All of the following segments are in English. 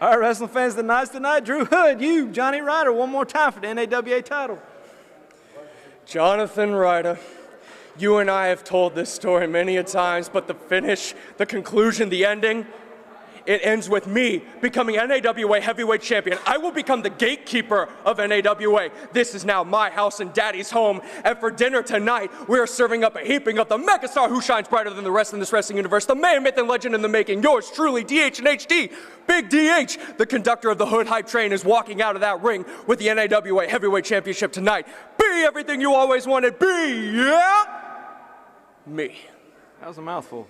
All right, wrestling fans, tonight, Drew Hood, you, Jonny Ryda, one more time for the NAWA title. Jonathan Ryda, you and I have told this story many a times, but the finish, the conclusion, the ending, it ends with me becoming NAWA Heavyweight Champion. I will become the gatekeeper of NAWA. This is now my house and Daddy's home. And for dinner tonight, we are serving up a heaping of the megastar who shines brighter than the rest in this wrestling universe, the man, myth, and legend in the making. Yours truly, DH and HD. Big DH, the conductor of the Hood Hype Train, is walking out of that ring with the NAWA Heavyweight Championship tonight. Be everything you always wanted. Be, yeah, me. That was a mouthful.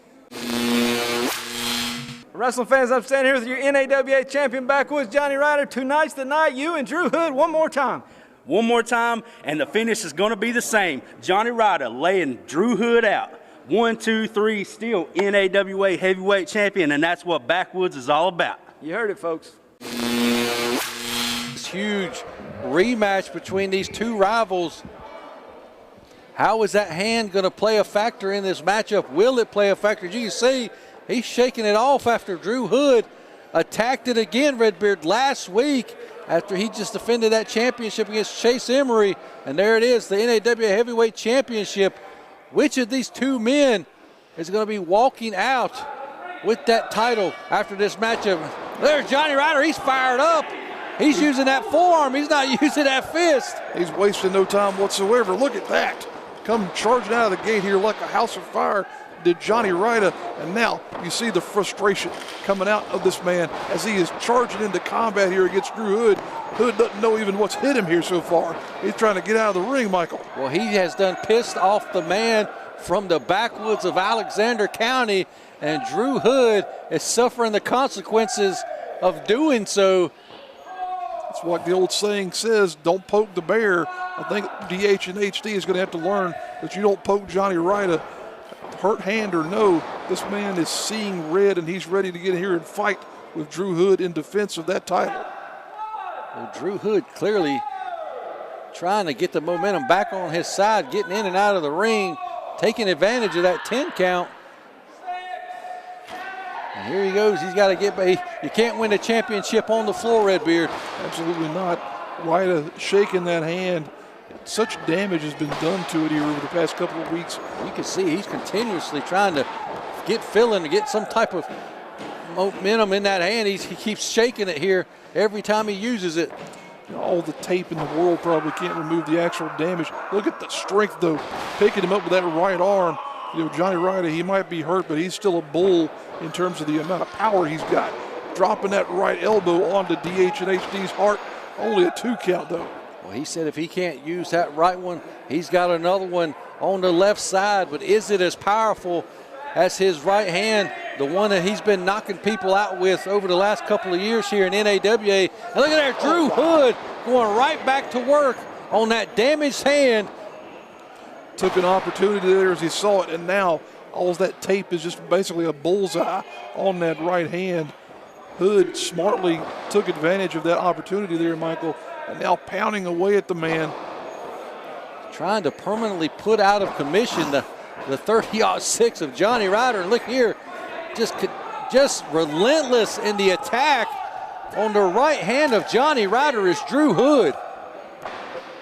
Wrestling fans, I'm standing here with your NAWA champion, Backwoodz, Jonny Ryda. Tonight's the night, you and Drew Hood, one more time. One more time, and the finish is going to be the same. Jonny Ryda laying Drew Hood out. 1, 2, 3, still NAWA Heavyweight Champion, and that's what Backwoodz is all about. You heard it, folks. This huge rematch between these two rivals. How is that hand going to play a factor in this matchup? Will it play a factor? As you can see, he's shaking it off after Drew Hood attacked it again, Redbeard, last week after he just defended that championship against Chase Emery. And there it is, the NAWA Heavyweight Championship. Which of these two men is going to be walking out with that title after this matchup? There's Jonny Ryda, he's fired up. He's using that forearm, he's not using that fist. He's wasting no time whatsoever. Look at that. Come charging out of the gate here like a house of fire did Jonny Ryda, and now you see the frustration coming out of this man as he is charging into combat here against Drew Hood. Hood doesn't know even what's hit him here so far. He's trying to get out of the ring, Michael. Well, he has done pissed off the man from the backwoods of Alexander County, and Drew Hood is suffering the consequences of doing so. It's what the old saying says, don't poke the bear. I think DH and HD is going to have to learn that you don't poke Jonny Ryda. Hurt hand or no, this man is seeing red, and he's ready to get in here and fight with Drew Hood in defense of that title. Well, Drew Hood clearly trying to get the momentum back on his side, getting in and out of the ring, taking advantage of that 10 count. And here he goes, he's got to get back. You can't win the championship on the floor, Redbeard. Absolutely not. Ryda shaking that hand. Such damage has been done to it here over the past couple of weeks. You can see he's continuously trying to get feeling, to get some type of momentum in that hand. He keeps shaking it here every time he uses it. All the tape in the world probably can't remove the actual damage. Look at the strength, though, picking him up with that right arm. You know, Jonny Ryda, he might be hurt, but he's still a bull in terms of the amount of power he's got. Dropping that right elbow onto DH and HD's heart. Only a 2 count, though. Well, he said if he can't use that right one, he's got another one on the left side. But is it as powerful as his right hand, the one that he's been knocking people out with over the last couple of years here in NAWA? And look at there, Drew Hood going right back to work on that damaged hand. Took an opportunity there as he saw it, and now all of that tape is just basically a bullseye on that right hand. Hood smartly took advantage of that opportunity there, Michael, and now pounding away at the man. Trying to permanently put out of commission the 30-6 of Jonny Ryda. And look here, just relentless in the attack on the right hand of Jonny Ryda is Drew Hood.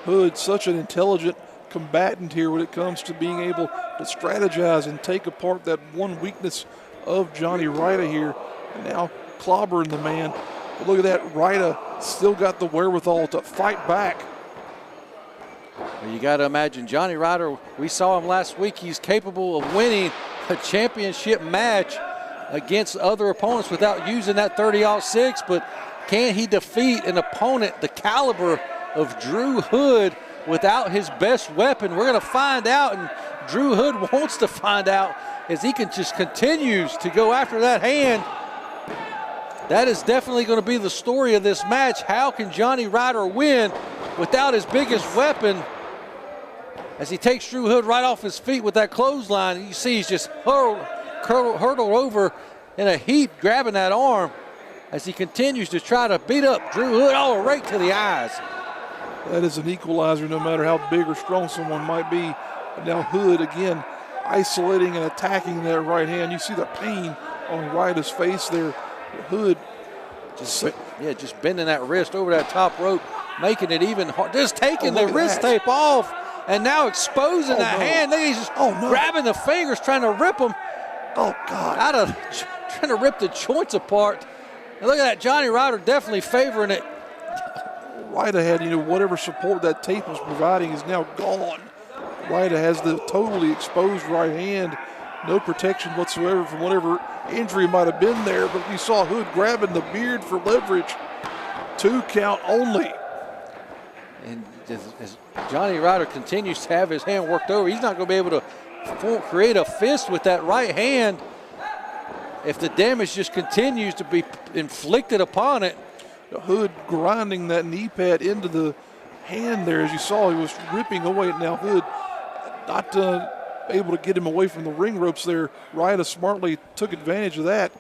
Hood, such an intelligent combatant here when it comes to being able to strategize and take apart that one weakness of Jonny Ryda here. And now clobbering the man. But look at that, Ryda still got the wherewithal to fight back. Well, you got to imagine Jonny Ryda, we saw him last week, he's capable of winning a championship match against other opponents without using that 30-6, but can he defeat an opponent the caliber of Drew Hood without his best weapon? We're going to find out, and Drew Hood wants to find out as he continues to go after that hand. That is definitely going to be the story of this match. How can Jonny Ryda win without his biggest weapon? As he takes Drew Hood right off his feet with that clothesline, you see he's just hurtled over in a heap, grabbing that arm as he continues to try to beat up Drew Hood, all right to the eyes. That is an equalizer no matter how big or strong someone might be. And now Hood again isolating and attacking that right hand. You see the pain on Ryda's face there. Hood Just bending that wrist over that top rope, making it even hard. Just taking the wrist tape off, and now exposing that hand. Then he's just grabbing the fingers, trying to rip them. Oh, God. Trying to rip the joints apart. And look at that, Jonny Ryda definitely favoring it. Ryda had, whatever support that tape was providing is now gone. Ryda has the totally exposed right hand. No protection whatsoever from whatever injury might have been there, but we saw Hood grabbing the beard for leverage. 2 count only. And as Jonny Ryda continues to have his hand worked over, he's not going to be able to create a fist with that right hand if the damage just continues to be inflicted upon it. Hood grinding that knee pad into the hand there. As you saw, he was ripping away. Now Hood not able to get him away from the ring ropes there. Ryda smartly took advantage of that.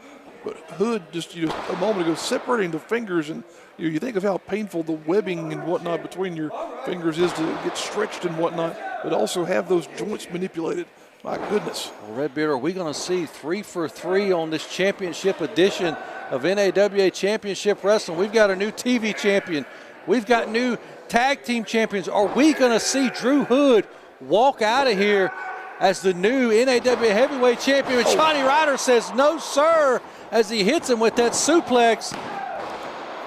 But Hood just a moment ago separating the fingers, and you think of how painful the webbing and whatnot between your fingers is to get stretched and whatnot, but also have those joints manipulated. My goodness. Well, Redbeard, are we going to see 3 for 3 on this championship edition of NAWA Championship Wrestling? We've got a new TV champion. We've got new tag team champions. Are we going to see Drew Hood walk out of here as the new NAWA Heavyweight Champion? Jonny Ryda says no, sir, as he hits him with that suplex.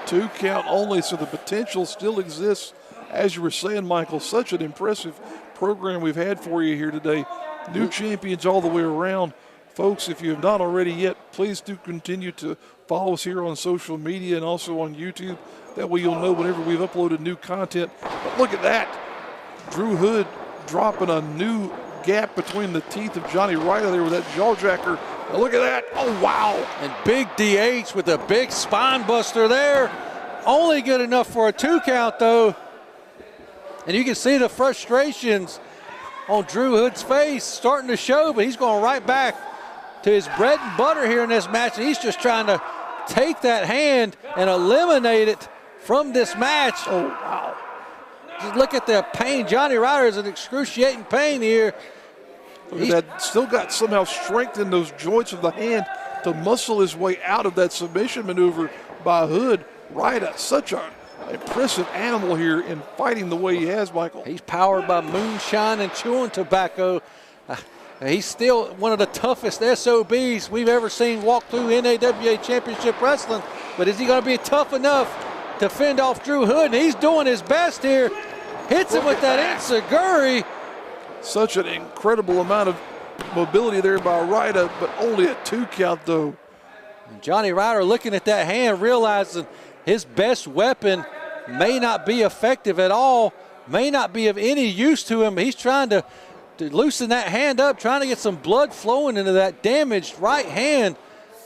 2 count only, so the potential still exists. As you were saying, Michael, such an impressive program we've had for you here today. New champions all the way around. Folks, if you have not already yet, please do continue to follow us here on social media and also on YouTube. That way you'll know whenever we've uploaded new content. But look at that. Drew Hood dropping a new gap between the teeth of Jonny Ryda there with that jawjacker. Now look at that. Oh, wow. And big DH with a big spine buster there. Only good enough for a 2 count, though. And you can see the frustrations on Drew Hood's face starting to show, but he's going right back to his bread and butter here in this match. And he's just trying to take that hand and eliminate it from this match. Oh, wow. Just look at the pain. Jonny Ryda is in excruciating pain here. Look at that. Still got somehow strength in those joints of the hand to muscle his way out of that submission maneuver by Hood. Ryda, such an impressive animal here in fighting the way he has, Michael. He's powered by moonshine and chewing tobacco. He's still one of the toughest SOBs we've ever seen walk through NAWA Championship Wrestling. But is he going to be tough enough to fend off Drew Hood? And he's doing his best here. Hits him with that enziguri. Such an incredible amount of mobility there by Ryda, but only a 2 count, though. And Jonny Ryda looking at that hand, realizing his best weapon may not be effective at all, may not be of any use to him. He's trying to loosen that hand up, trying to get some blood flowing into that damaged right hand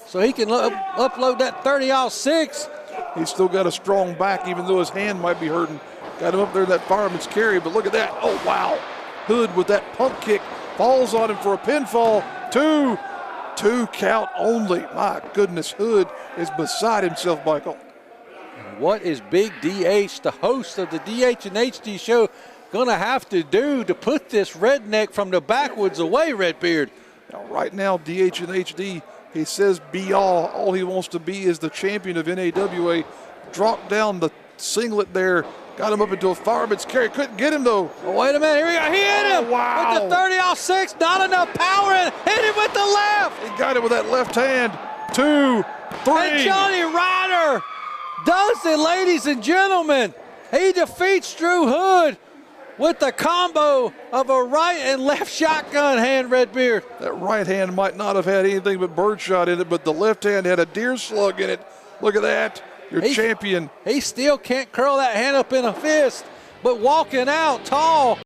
so he can upload that 30-06. He's still got a strong back, even though his hand might be hurting. Got him up there in that fireman's carry, but look at that. Oh, wow. Hood with that pump kick falls on him for a pinfall. 2 count only. My goodness, Hood is beside himself, Michael. What is Big DH, the host of the DH and HD show, going to have to do to put this redneck from the Backwoodz away, Redbeard? Now, right now, DH and HD, he says BEYAW. All he wants to be is the champion of NAWA. Dropped down the singlet there. Got him up into a fireman's carry. Couldn't get him, though. Oh, wait a minute. Here we go. He hit him wow. with the 30-06. Not enough power. And hit him with the left. He got it with that left hand. 2, 3. And Jonny Ryda does it, ladies and gentlemen. He defeats Drew Hood with the combo of a right and left shotgun hand, Redbeard. That right hand might not have had anything but birdshot in it, but the left hand had a deer slug in it. Look at that. Your champion. He still can't curl that hand up in a fist, but walking out tall.